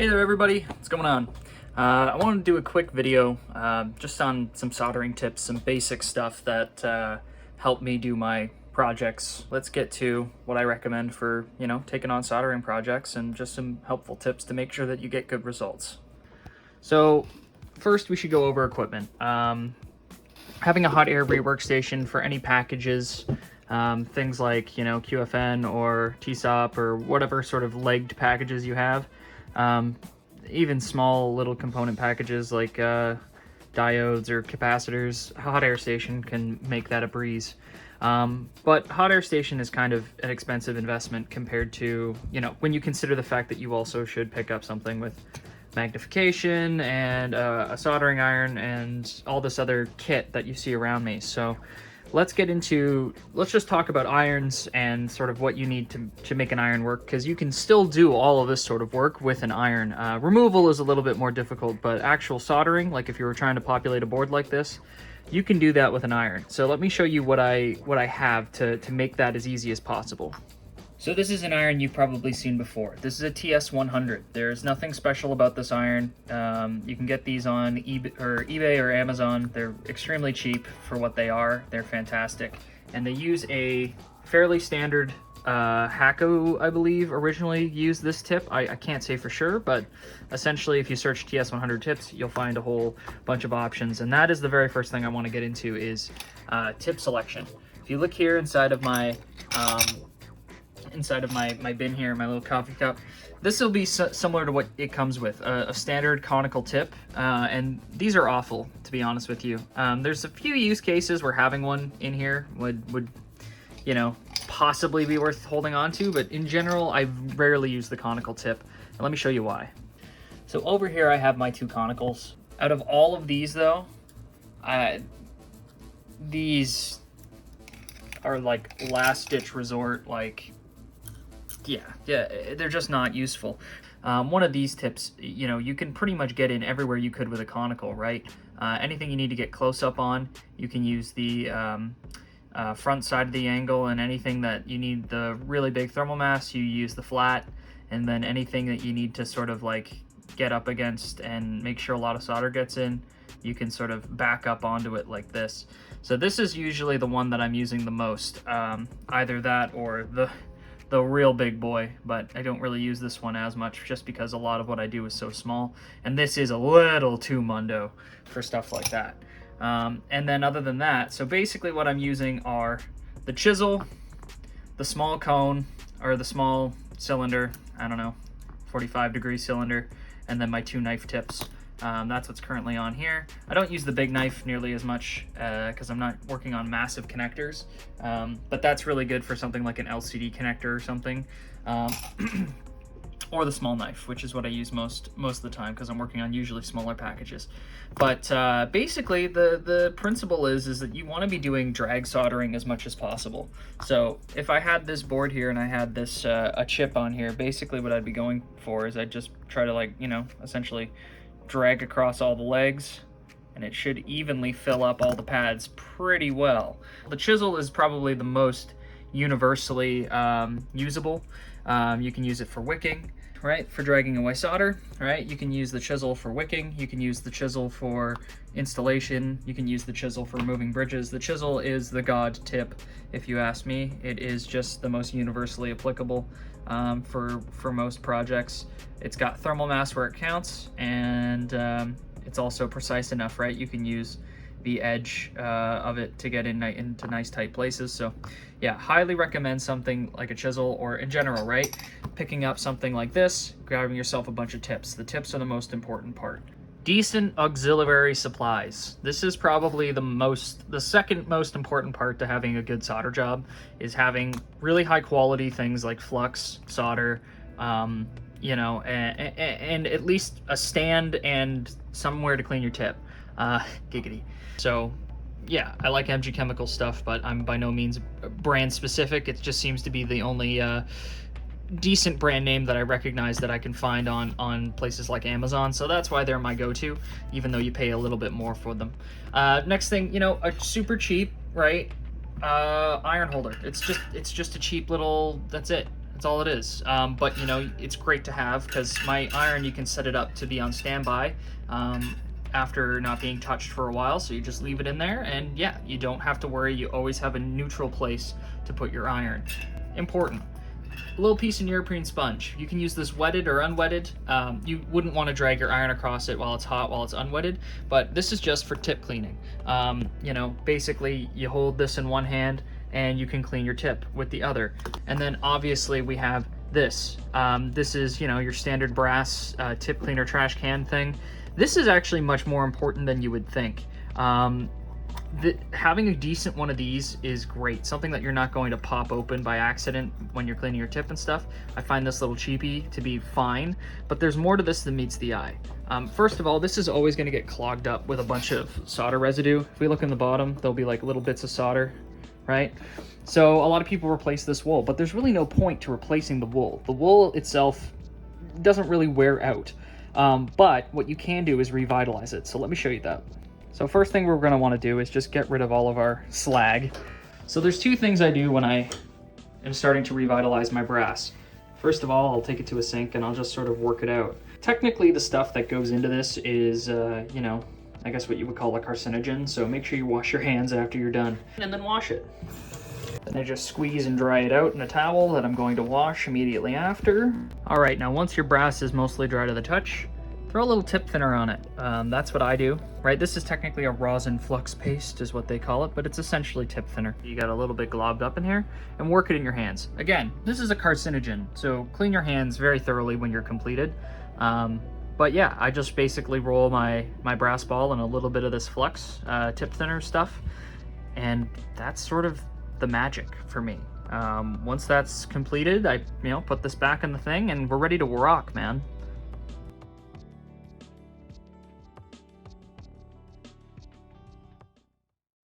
Hey there everybody, what's going on? I wanted to do a quick video just on some soldering tips, some basic stuff that help me do my projects. Let's get to what I recommend for, taking on soldering projects and just some helpful tips to make sure that you get good results. So first we should go over equipment. Having a hot air rework station for any packages, things like, QFN or TSOP or whatever sort of legged packages you have. Even small little component packages like diodes or capacitors, hot air station can make that a breeze. But hot air station is kind of an expensive investment compared to, when you consider the fact that you also should pick up something with magnification and a soldering iron and all this other kit that you see around me. So let's just talk about irons and sort of what you need to make an iron work, because you can still do all of this sort of work with an iron. Removal is a little bit more difficult, but actual soldering, like if you were trying to populate a board like this, you can do that with an iron. So let me show you what I have to make that as easy as possible. So this is an iron you've probably seen before. This is a TS100. There's nothing special about this iron. You can get these on eBay or Amazon. They're extremely cheap for what they are. They're fantastic. And they use a fairly standard Hakko, I believe, originally used this tip. I can't say for sure, but essentially if you search TS100 tips, you'll find a whole bunch of options. And that is the very first thing I want to get into is tip selection. If you look here inside of my my bin here, my little coffee cup, this will be similar to what it comes with, a standard conical tip, and these are awful, to be honest with you. There's a few use cases where having one in here would possibly be worth holding on to, but in general, I rarely use the conical tip, and let me show you why. So over here, I have my two conicals. Out of all of these, though, these are like last-ditch resort, like, yeah, they're just not useful. One of these tips, you can pretty much get in everywhere you could with a conical, right? Anything you need to get close up on, you can use the front side of the angle, and anything that you need the really big thermal mass, you use the flat, and then anything that you need to sort of like get up against and make sure a lot of solder gets in, you can sort of back up onto it like this. So this is usually the one that I'm using the most, either that or the real big boy, but I don't really use this one as much just because a lot of what I do is so small, and this is a little too mundo for stuff like that. And then other than that, so basically what I'm using are the chisel, the small cone, or the small cylinder, I don't know, 45-degree cylinder, and then my two knife tips. That's what's currently on here. I don't use the big knife nearly as much because I'm not working on massive connectors, but that's really good for something like an LCD connector or something, or the small knife, which is what I use most of the time because I'm working on usually smaller packages. But basically the principle is that you want to be doing drag soldering as much as possible. So if I had this board here and I had this a chip on here, basically what I'd be going for is I'd just try to essentially drag across all the legs, and it should evenly fill up all the pads pretty well. The chisel is probably the most universally usable. You can use it for wicking, right, for dragging away solder, right? You can use the chisel for wicking, you can use the chisel for installation, you can use the chisel for removing bridges. The chisel is the god tip, if you ask me. It is just the most universally applicable for most projects. It's got thermal mass where it counts, and it's also precise enough, right? You can use the edge of it to get into nice tight places. So yeah, highly recommend something like a chisel, or in general, right? Picking up something like this, grabbing yourself a bunch of tips. The tips are the most important part. Decent auxiliary supplies. This is probably the second most important part to having a good solder job, is having really high quality things like flux, solder, and at least a stand and somewhere to clean your tip. Giggity. So yeah, I like MG Chemical stuff, but I'm by no means brand specific. It just seems to be the only decent brand name that I recognize that I can find on places like Amazon. So that's why they're my go-to, even though you pay a little bit more for them. Next thing, a super cheap, right, iron holder. It's just a cheap little, that's it. That's all it is. But you know, it's great to have because my iron, you can set it up to be on standby after not being touched for a while. So you just leave it in there, and yeah, you don't have to worry. You always have a neutral place to put your iron. Important. A little piece of neoprene sponge. You can use this wetted or unwetted. You wouldn't want to drag your iron across it while it's hot, while it's unwetted, but this is just for tip cleaning. You know, basically you hold this in one hand and you can clean your tip with the other. And then obviously we have this. This is, you know, your standard brass tip cleaner trash can thing. This is actually much more important than you would think. Having a decent one of these is great. Something that you're not going to pop open by accident when you're cleaning your tip and stuff. I find this little cheapy to be fine, but there's more to this than meets the eye. First of all, this is always going to get clogged up with a bunch of solder residue. If we look in the bottom, there'll be like little bits of solder, right? So a lot of people replace this wool, but there's really no point to replacing the wool. The wool itself doesn't really wear out. But what you can do is revitalize it. So let me show you that. So first thing we're going to want to do is just get rid of all of our slag. So there's two things I do when I am starting to revitalize my brass. First of all, I'll take it to a sink and I'll just sort of work it out. Technically, the stuff that goes into this is, you know, I guess what you would call a carcinogen. So make sure you wash your hands after you're done and then wash it. Then I just squeeze and dry it out in a towel that I'm going to wash immediately after. All right, now once your brass is mostly dry to the touch, throw a little tip thinner on it. That's what I do, right? This is technically a rosin flux paste is what they call it, but it's essentially tip thinner. You got a little bit globbed up in here and work it in your hands. Again, this is a carcinogen, so clean your hands very thoroughly when you're completed. But yeah, I just basically roll my brass ball in a little bit of this flux tip thinner stuff, and that's sort of the magic for me. Once that's completed, I put this back in the thing and we're ready to rock, man.